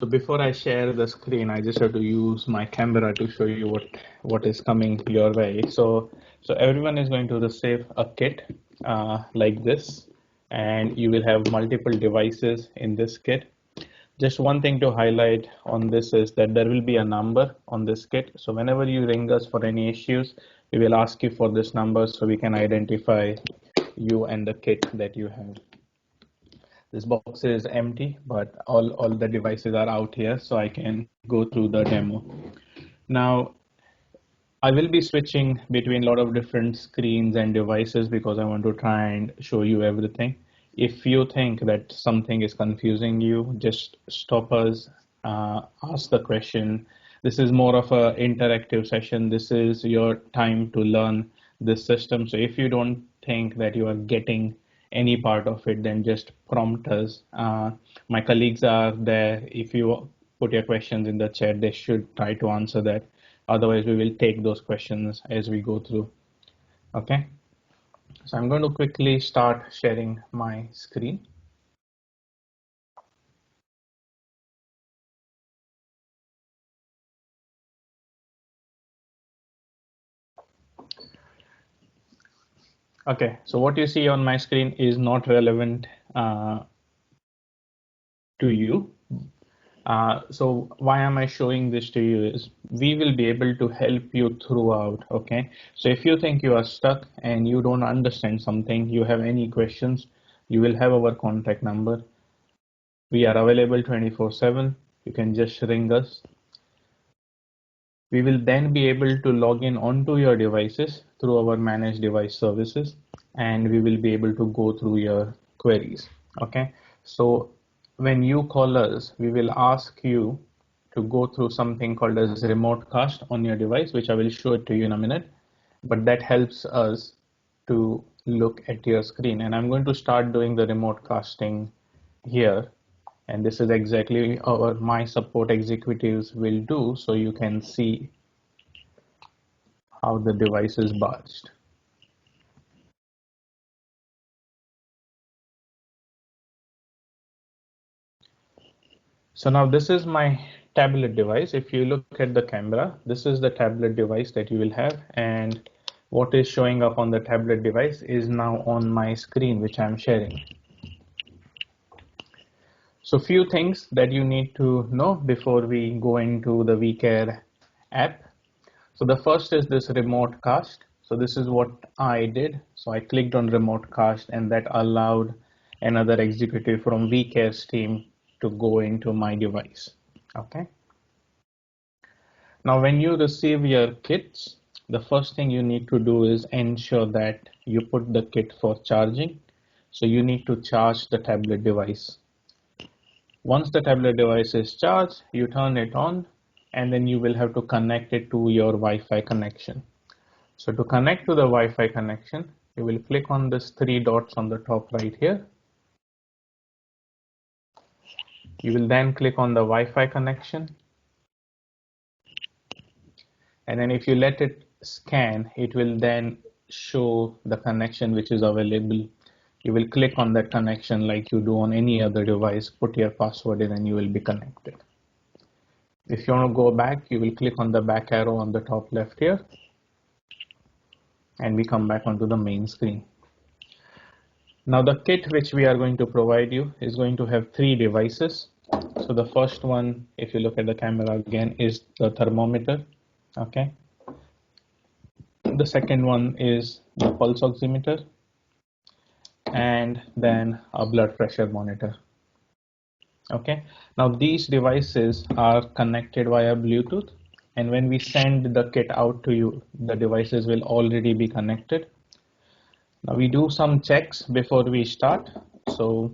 So before I share the screen, I just have to use my camera to show you what is coming your way. So everyone is going to receive a kit like this, and you will have multiple devices in this kit. Just one thing to highlight on this is that there will be a number on this kit. So whenever you ring us for any issues, we will ask you for this number so we can identify you and the kit that you have. This box is empty, but all the devices are out here, so I can go through the demo. Now, I will be switching between a lot of different screens and devices because I want to try and show you everything. If you think that something is confusing you, just stop us, ask the question. This is more of an interactive session. This is your time to learn this system. So if you don't think that you are getting any part of it, then just prompt us. My colleagues are there. If you put your questions in the chat, they should try to answer that. Otherwise, we will take those questions as we go through. Okay. So I'm going to quickly start sharing my screen. Okay, so what you see on my screen is not relevant to you. So why am I showing this to you is we will be able to help you throughout. Okay, so if you think you are stuck and you don't understand something, you have any questions, you will have our contact number. We are available 24/7. You can just ring us. We will then be able to log in onto your devices through our managed device services, and we will be able to go through your queries. Okay, so when you call us, we will ask you to go through something called as remote cast on your device, which I will show it to you in a minute, but that helps us to look at your screen. And I'm going to start doing the remote casting here. And this is exactly what my support executives will do, so you can see how the device is barged. So now this is my tablet device. If you look at the camera, this is the tablet device that you will have, and what is showing up on the tablet device is now on my screen, which I'm sharing. So few things that you need to know before we go into the VCare app. So the first is this remote cast. So this is what I did. So I clicked on remote cast, and that allowed another executive from VCare's team to go into my device. Okay. Now, when you receive your kits, the first thing you need to do is ensure that you put the kit for charging. So you need to charge the tablet device. Once the tablet device is charged, you turn it on, and then you will have to connect it to your Wi-Fi connection. So to connect to the Wi-Fi connection, you will click on this three dots on the top right here. You will then click on the Wi-Fi connection. And then if you let it scan, it will then show the connection which is available. You will click on that connection like you do on any other device, put your password in, and you will be connected. If you want to go back, you will click on the back arrow on the top left here, and we come back onto the main screen. Now the kit which we are going to provide you is going to have three devices. So the first one, if you look at the camera again, is the thermometer. Okay. The second one is the pulse oximeter, and then a blood pressure monitor. Okay. Now these devices are connected via Bluetooth, and when we send the kit out to you, the devices will already be connected. Now we do some checks before we start. So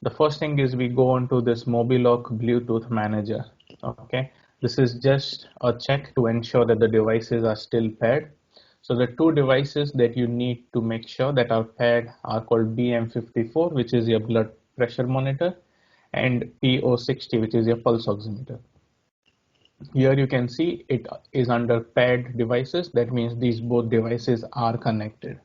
the first thing is we go onto this MobiLock Bluetooth manager. Okay, this is just a check to ensure that the devices are still paired. So the two devices that you need to make sure that are paired are called BM54, which is your blood pressure monitor, and PO60, which is your pulse oximeter. Here you can see it is under paired devices. That means these both devices are connected.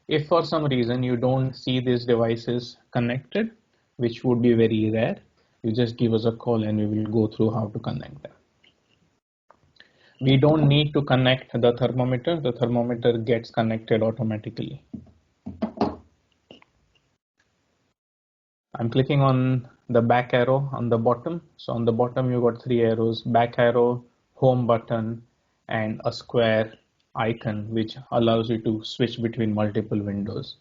If for some reason you don't see these devices connected, which would be very rare, you just give us a call and we will go through how to connect them. We don't need to connect the thermometer. The thermometer gets connected automatically. I'm clicking on the back arrow on the bottom. So on the bottom, you got 3 arrows: back arrow, home button, and a square icon, which allows you to switch between multiple windows.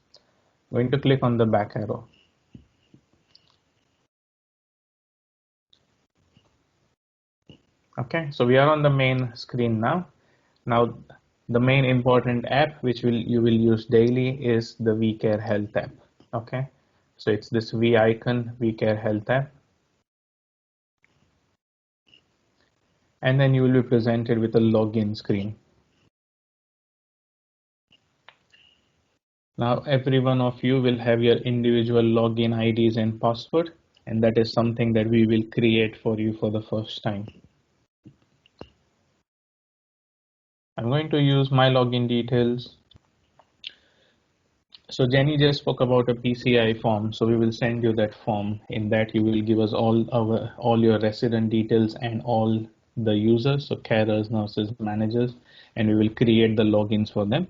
I'm going to click on the back arrow. Okay, so we are on the main screen now. Now, the main important app which you will use daily is the VCare Health app. Okay, so it's this V icon, VCare Health app. And then you will be presented with a login screen. Now, every one of you will have your individual login IDs and password, and that is something that we will create for you for the first time. I'm going to use my login details. So Jenny just spoke about a PCI form, so we will send you that form. In that, you will give us all your resident details and all the users, so carers, nurses, managers, and we will create the logins for them.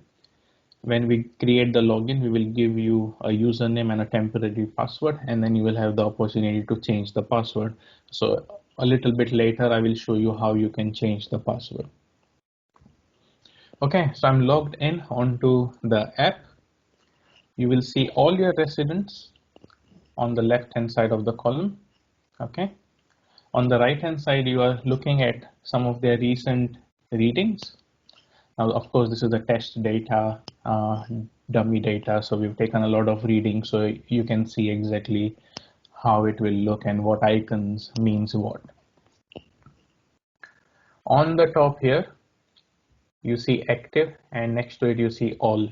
When we create the login, we will give you a username and a temporary password, and then you will have the opportunity to change the password. So a little bit later, I will show you how you can change the password. Okay, so I'm logged in onto the app. You will see all your residents on the left hand side of the column. Okay, on the right hand side, you are looking at some of their recent readings. Now, of course, this is the test data, dummy data, so we've taken a lot of readings, so you can see exactly how it will look and what icons means what. On the top here, you see active, and next to it you see all.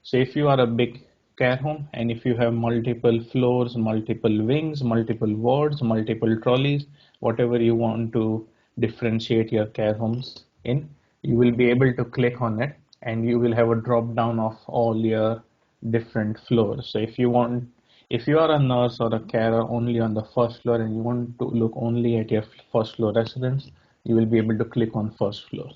So if you are a big care home and if you have multiple floors, multiple wings, multiple wards, multiple trolleys, whatever you want to differentiate your care homes in, you will be able to click on it and you will have a drop down of all your different floors. So if you are a nurse or a carer only on the first floor and you want to look only at your first floor residents, you will be able to click on first floor.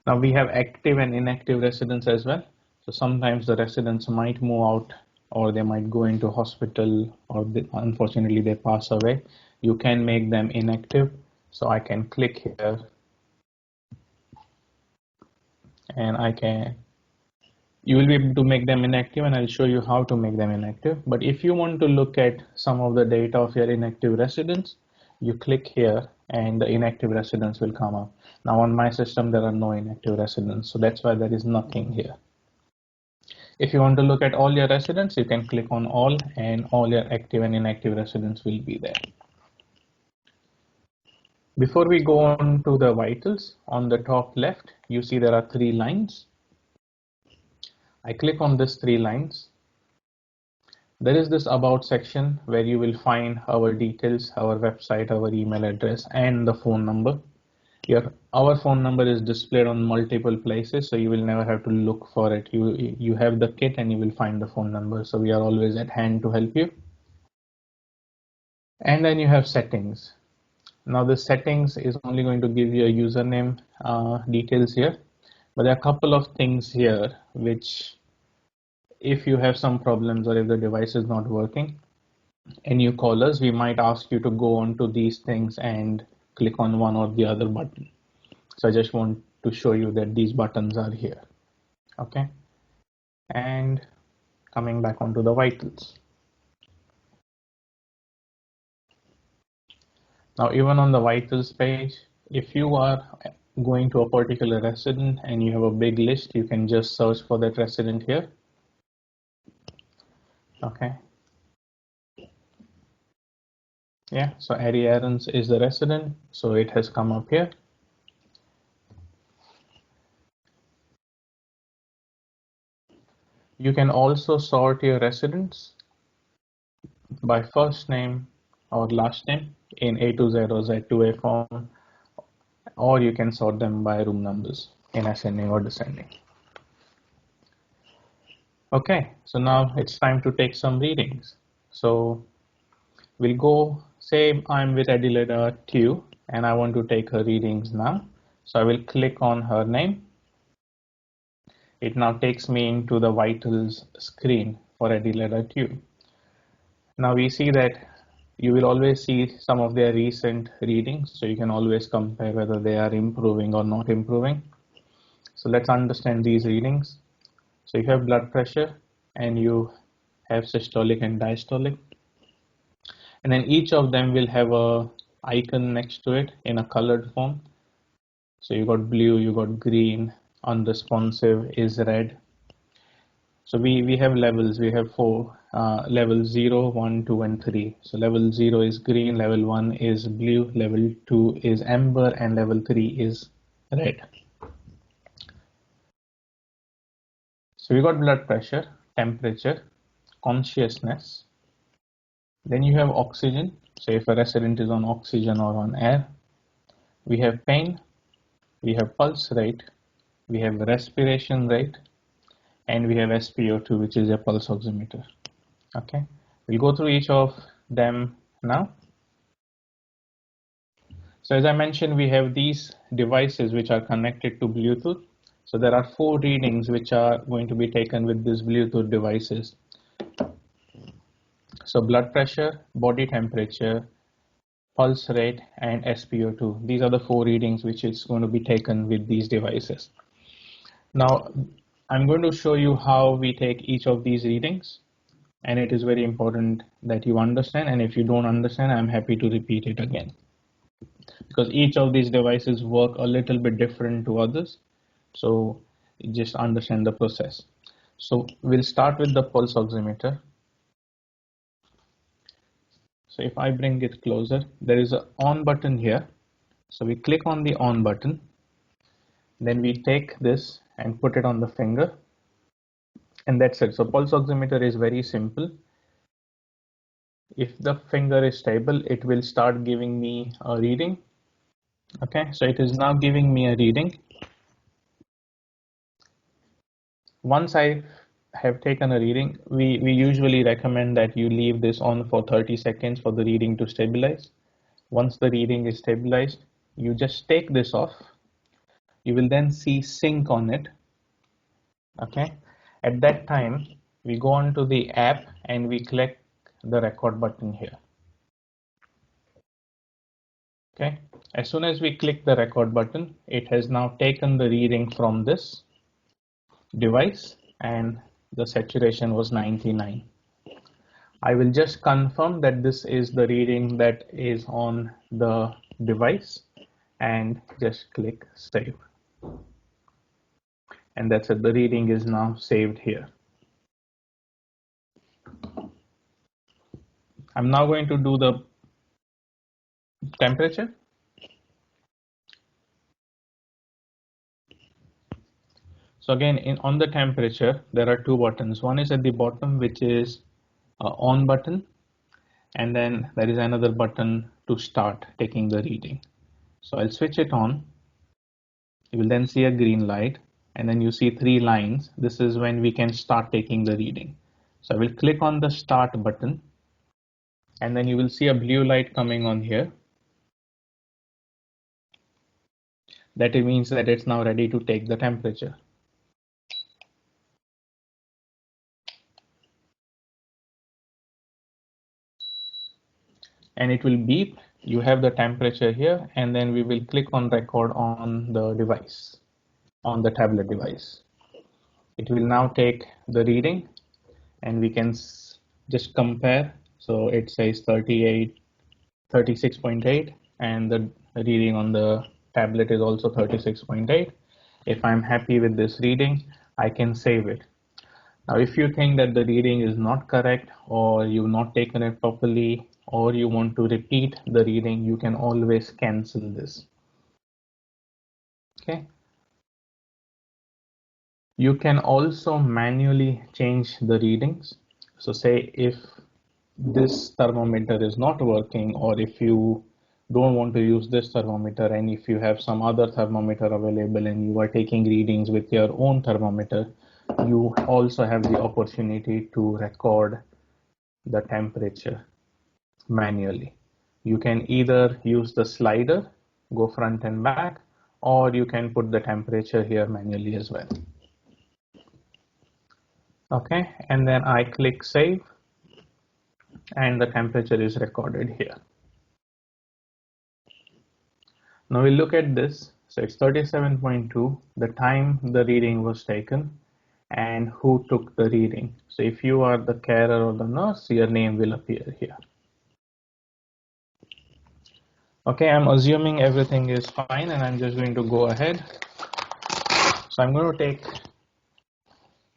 Now we have active and inactive residents as well. So sometimes the residents might move out or they might go into hospital or unfortunately they pass away. You can make them inactive. So I can click here and you will be able to make them inactive, and I'll show you how to make them inactive. But if you want to look at some of the data of your inactive residents, you click here and the inactive residents will come up. Now on my system, there are no inactive residents, so that's why there is nothing here. If you want to look at all your residents, you can click on all and all your active and inactive residents will be there. Before we go on to the vitals, on the top left, you see there are 3 lines. I click on these 3 lines. There is this about section where you will find our details, our website, our email address, and the phone number. Our phone number is displayed on multiple places, so you will never have to look for it. You have the kit and you will find the phone number. So we are always at hand to help you. And then you have settings. Now the settings is only going to give you a username details here, but there are a couple of things here which, if you have some problems or if the device is not working and you call us, we might ask you to go on to these things and click on one or the other button. So I just want to show you that these buttons are here. Okay, and coming back onto the vitals. Now, even on the vitals page, if you are going to a particular resident and you have a big list, you can just search for that resident here. Okay. Yeah, so Ari Aarons is the resident, so it has come up here. You can also sort your residents by first name or last name in A to Z or Z to A form, or you can sort them by room numbers in ascending or descending. Okay, so now it's time to take some readings. So We'll go, say I'm with Adelaide 2 and I want to take her readings now. So I will click on her name. It now takes me into the vitals screen for Adelaide 2. Now we see that you will always see some of their recent readings, so you can always compare whether they are improving or not improving. So let's understand these readings. So you have blood pressure and you have systolic and diastolic, and then each of them will have a icon next to it in a colored form. So you got blue, you got green, unresponsive is red. So we have levels. We have four levels: 0, 1, 2, and 3. So level 0 is green, level 1 is blue, level 2 is amber, and level 3 is red. So we got blood pressure, temperature, consciousness. Then you have oxygen. So if a resident is on oxygen or on air. We have pain, we have pulse rate, we have respiration rate, and we have SpO2, which is a pulse oximeter. Okay, we'll go through each of them now. So as I mentioned, we have these devices which are connected to Bluetooth. So there are 4 readings which are going to be taken with these Bluetooth devices. So blood pressure, body temperature, pulse rate, and SpO2. These are the 4 readings which is going to be taken with these devices. Now, I'm going to show you how we take each of these readings, and it is very important that you understand, and if you don't understand, I'm happy to repeat it again. Because each of these devices work a little bit different to others, so just understand the process. So we'll start with the pulse oximeter. So if I bring it closer, there is an on button here. So we click on the on button, then we take this and put it on the finger, and that's it. So pulse oximeter is very simple. If the finger is stable, it will start giving me a reading. Okay, so it is now giving me a reading. Once I have taken a reading, we usually recommend that you leave this on for 30 seconds for the reading to stabilize. Once the reading is stabilized, you just take this off. You will then see sync on it. Okay, at that time, we go on to the app and we click the record button here. Okay, as soon as we click the record button, it has now taken the reading from this device and the saturation was 99. I will just confirm that this is the reading that is on the device and just click save. And that's it, the reading is now saved here. I'm now going to do the temperature. So again, on the temperature, there are 2 buttons. One is at the bottom, which is on button, and then there is another button to start taking the reading. So I'll switch it on. You will then see a green light, and then you see 3 lines. This is when we can start taking the reading. So I will click on the start button, and then you will see a blue light coming on here. That it means that it's now ready to take the temperature. And it will beep. You have the temperature here, and then we will click on record on the device, on the tablet device. It will now take the reading, and we can just compare. So it says 36.8, and the reading on the tablet is also 36.8. If I'm happy with this reading, I can save it. Now, if you think that the reading is not correct, or you've not taken it properly, or you want to repeat the reading, you can always cancel this. Okay. You can also manually change the readings. So say if this thermometer is not working, or if you don't want to use this thermometer, and if you have some other thermometer available and you are taking readings with your own thermometer, you also have the opportunity to record the temperature. manually. You can either use the slider, go front and back, or you can put the temperature here manually as well. Okay, and then I click save, and the temperature is recorded here. Now we look at this. So it's 37.2, the time the reading was taken, and who took the reading. So if you are the carer or the nurse, your name will appear here. Okay, I'm assuming everything is fine, and I'm just going to go ahead. So I'm going to take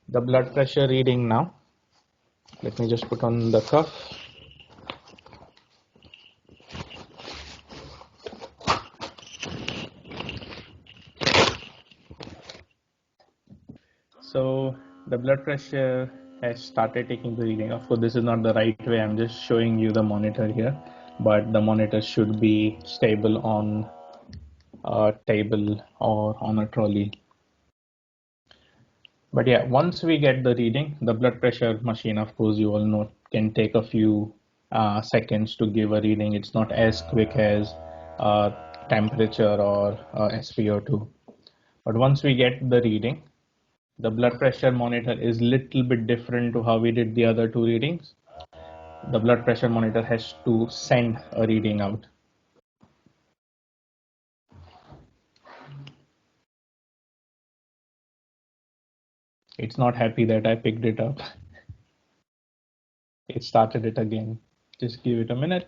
the blood pressure reading now. Let me just put on the cuff. So the blood pressure has started taking the reading. Of course, this is not the right way. I'm just showing you the monitor here, but the monitor should be stable on a table or on a trolley. But yeah, once we get the reading, the blood pressure machine, of course, you all know, can take a few seconds to give a reading. It's not as quick as temperature or SpO2. But once we get the reading, the blood pressure monitor is little bit different to how we did the other two readings. The blood pressure monitor has to send a reading out. It's not happy that I picked it up. It started it again. Just give it a minute.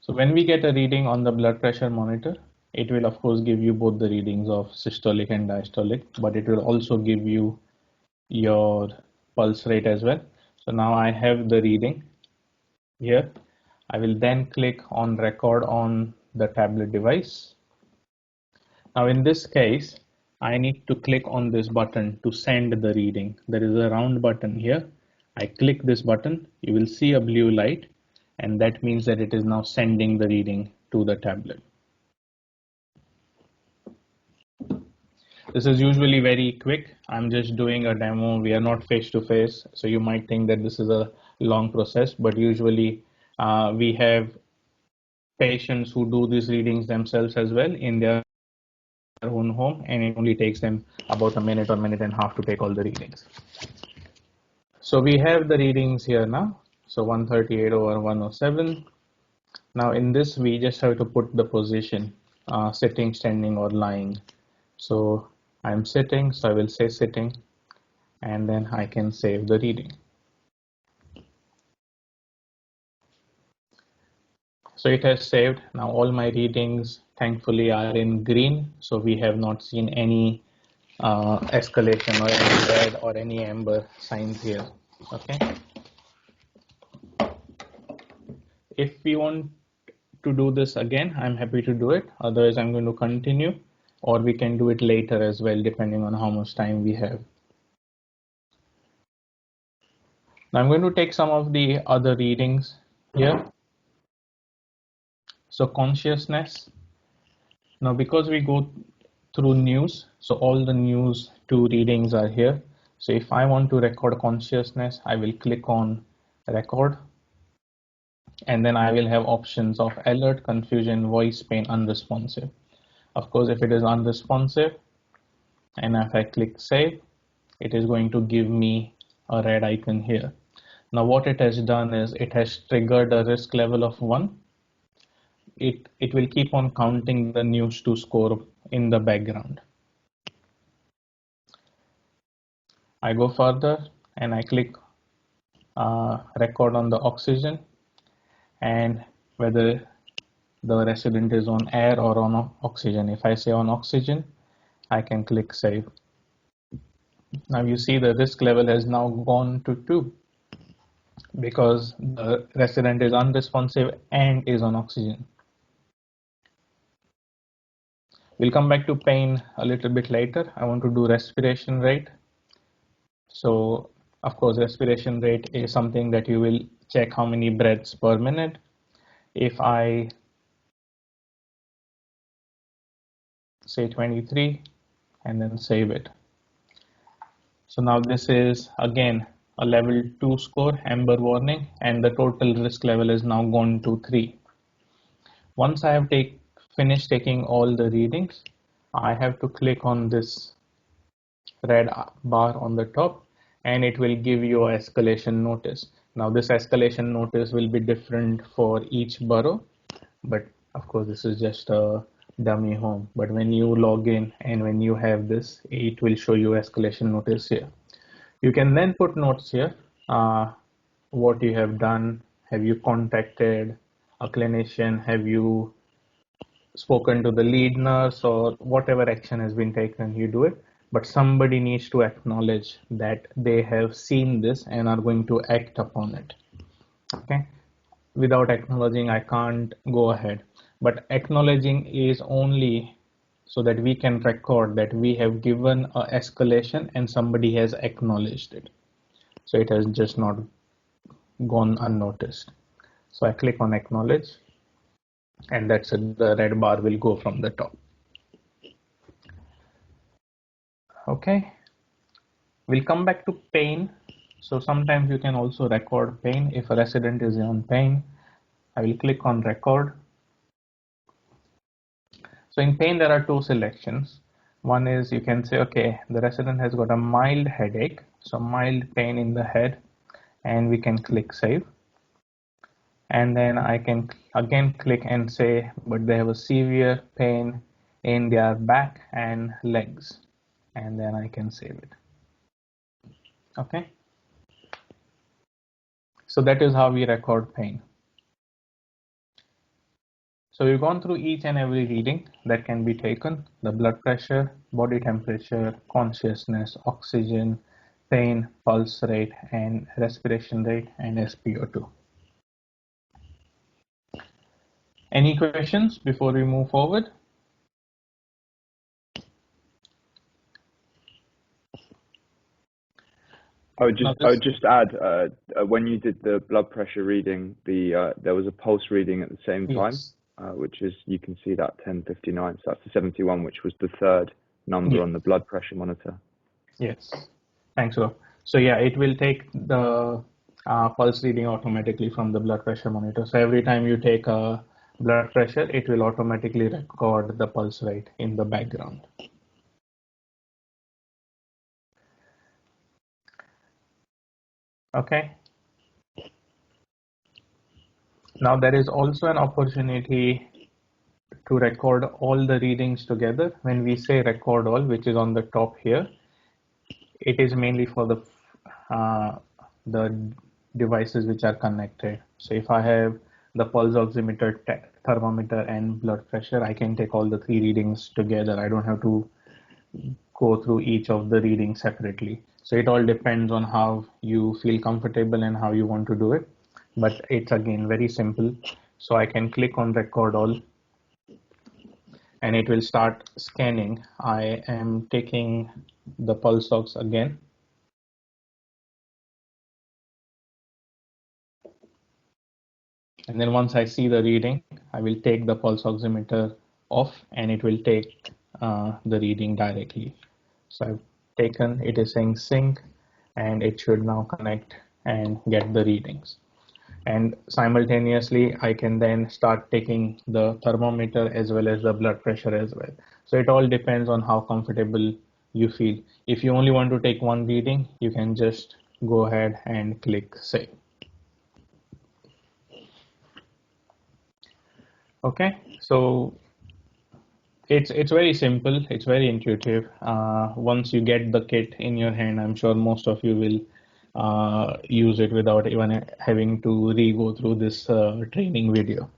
So when we get a reading on the blood pressure monitor, it will of course give you both the readings of systolic and diastolic, but it will also give you your pulse rate as well. So now I have the reading here. I will then click on record on the tablet device. Now in this case, I need to click on this button to send the reading. There is a round button here. I click this button, you will see a blue light, and that means that it is now sending the reading to the tablet. This is usually very quick. I'm just doing a demo. We are not face to face, so you might think that this is a long process, but usually we have patients who do these readings themselves as well in their own home, and it only takes them about a minute or minute and a half to take all the readings. So we have the readings here now. So 138 over 107. Now in this, we just have to put the position, sitting, standing, or lying. So I'm sitting, so I will say sitting, and then I can save the reading. So it has saved. Now all my readings, thankfully, are in green. So we have not seen any escalation or any red or any amber signs here. Okay. If we want to do this again, I'm happy to do it. Otherwise, I'm going to continue, or we can do it later as well, depending on how much time we have. Now I'm going to take some of the other readings here. So consciousness. Now, because we go through news, so all the news 2 readings are here. So if I want to record consciousness, I will click on record, and then I will have options of alert, confusion, voice, pain, unresponsive. Of course, if it is unresponsive, and if I click save, it is going to give me a red icon here. Now what it has done is it has triggered a risk level of 1. It will keep on counting the news 2 score in the background. I go further and I click record on the oxygen, and whether the resident is on air or on oxygen. If I say on oxygen, I can click save. Now you see the risk level has now gone to 2 because the resident is unresponsive and is on oxygen. We'll come back to pain a little bit later. I want to do respiration rate. So of course, respiration rate is something that you will check how many breaths per minute. If I say 23 and then save it. So now this is again a level 2 score, amber warning, and the total risk level is now gone to 3. Once I have finished taking all the readings, I have to click on this red bar on the top, and it will give you a escalation notice. Now this escalation notice will be different for each borough, but of course this is just a dummy home. But when you log in and when you have this, it will show you escalation notice here. You can then put notes here, what you have done, have you contacted a clinician, have you spoken to the lead nurse, or whatever action has been taken, you do it. But somebody needs to acknowledge that they have seen this and are going to act upon it. Okay. Without acknowledging, I can't go ahead. But acknowledging is only so that we can record that we have given a escalation and somebody has acknowledged it. So it has just not gone unnoticed. So I click on acknowledge, and that's it. The red bar will go from the top. Okay, we'll come back to pain. So sometimes you can also record pain. If a resident is on pain, I will click on record. So in pain, there are two selections. One is you can say, okay, the resident has got a mild headache, so mild pain in the head, and we can click save. And then I can again click and say, but they have a severe pain in their back and legs, and then I can save it. Okay. So that is how we record pain. So we've gone through each and every reading that can be taken: the blood pressure, body temperature, consciousness, oxygen, pain, pulse rate, and respiration rate, and SpO2. Any questions before we move forward? I would just add, when you did the blood pressure reading, there was a pulse reading at the same time, yes. Which is, you can see that 1059, so that's the 71, which was the third number, yes, on the blood pressure monitor. Yes, thanks, Rob. So yeah, it will take the pulse reading automatically from the blood pressure monitor. So every time you take a blood pressure, it will automatically record the pulse rate in the background. Okay. Now there is also an opportunity to record all the readings together. When we say record all, which is on the top here, it is mainly for the devices which are connected. So if I have the pulse oximeter, thermometer, and blood pressure, I can take all the three readings together. I don't have to go through each of the readings separately. So it all depends on how you feel comfortable and how you want to do it. But it's again very simple. So I can click on record all, and it will start scanning. I am taking the pulse ox again. And then once I see the reading, I will take the pulse oximeter off, and it will take the reading directly. So I've taken, it is saying sync, and it should now connect and get the readings. And simultaneously, I can then start taking the thermometer as well as the blood pressure as well. So it all depends on how comfortable you feel. If you only want to take one reading, you can just go ahead and click save. Okay, so it's very simple. It's very intuitive. Once you get the kit in your hand, I'm sure most of you will use it without even having to re-go through this training video.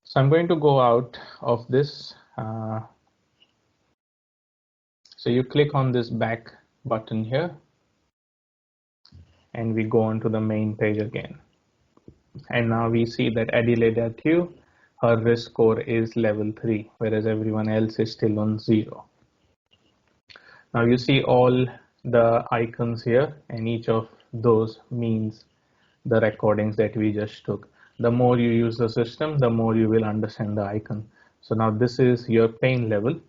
So I'm going to go out of this. So you click on this back button here, and we go on to the main page again. And now we see that Adelaide Q, her risk score is level 3, whereas everyone else is still on 0. Now you see all the icons here, and each of those means the recordings that we just took. The more you use the system, the more you will understand the icon. So now this is your pain level.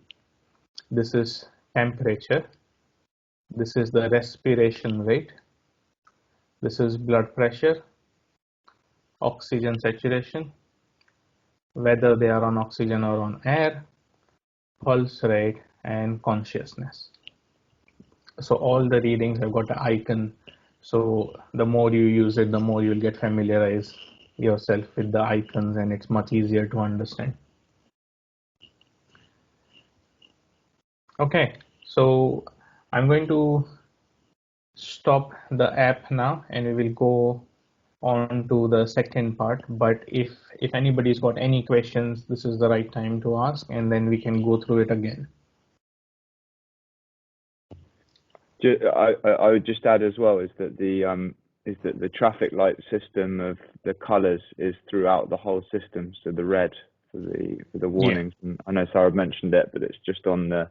This is temperature. This is the respiration rate. This is blood pressure, oxygen saturation, whether they are on oxygen or on air, pulse rate, and consciousness. So all the readings have got an icon. So the more you use it, the more you'll get familiarized yourself with the icons, and it's much easier to understand. Okay, so I'm going to stop the app now and we will go on to the second part. But if anybody's got any questions, this is the right time to ask, and then we can go through it again. I would just add as well is that the traffic light system of the colors is throughout the whole system. So the red for the warnings. Yeah. And I know Sarah mentioned it, but it's just on the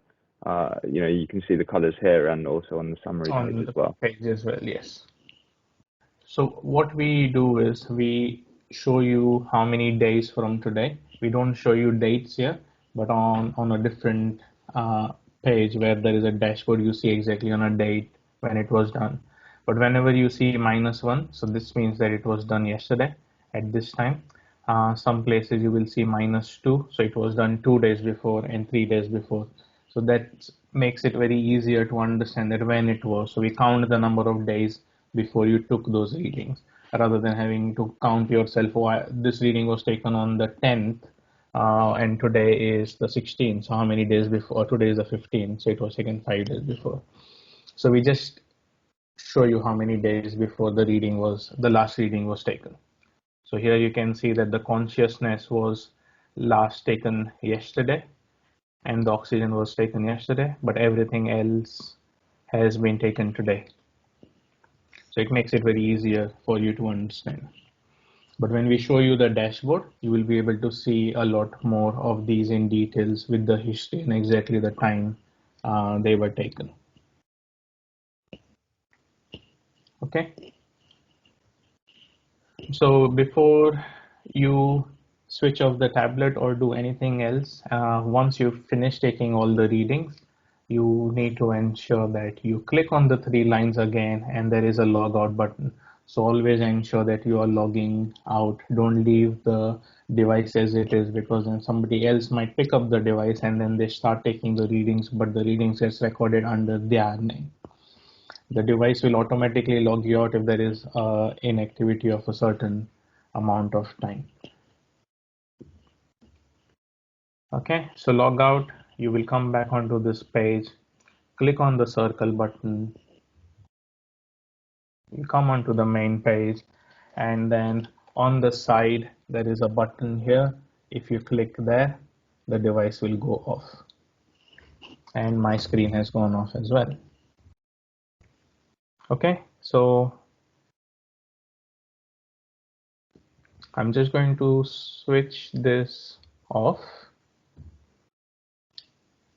you can see the colors here and also on the summary page as well. Page as well, yes. So what we do is we show you how many days from today. We don't show you dates here, but on a different page where there is a dashboard, you see exactly on a date when it was done. But whenever you see -1, so this means that it was done yesterday at this time. Some places you will see -2, so it was done 2 days before and 3 days before. So that makes it very easier to understand that when it was. So we count the number of days before you took those readings, rather than having to count yourself. Oh, this reading was taken on the 10th, and today is the 16th. So how many days before? Today is the 15th, so it was taken 5 days before. So we just show you how many days before the last reading was taken. So here you can see that the consciousness was last taken yesterday, and the oxygen was taken yesterday, but everything else has been taken today. So it makes it very easier for you to understand. But when we show you the dashboard, you will be able to see a lot more of these in details with the history and exactly the time they were taken. Okay. So before you switch off the tablet or do anything else, once you finish taking all the readings, you need to ensure that you click on the 3 lines again and there is a logout button. So always ensure that you are logging out. Don't leave the device as it is, because then somebody else might pick up the device and then they start taking the readings, but the readings gets recorded under their name. The device will automatically log you out if there is inactivity of a certain amount of time. Okay, so log out. You will come back onto this page. Click on the circle button. You come onto the main page, and then on the side there is a button here. If you click there, the device will go off, and my screen has gone off as well. Okay, so I'm just going to switch this off.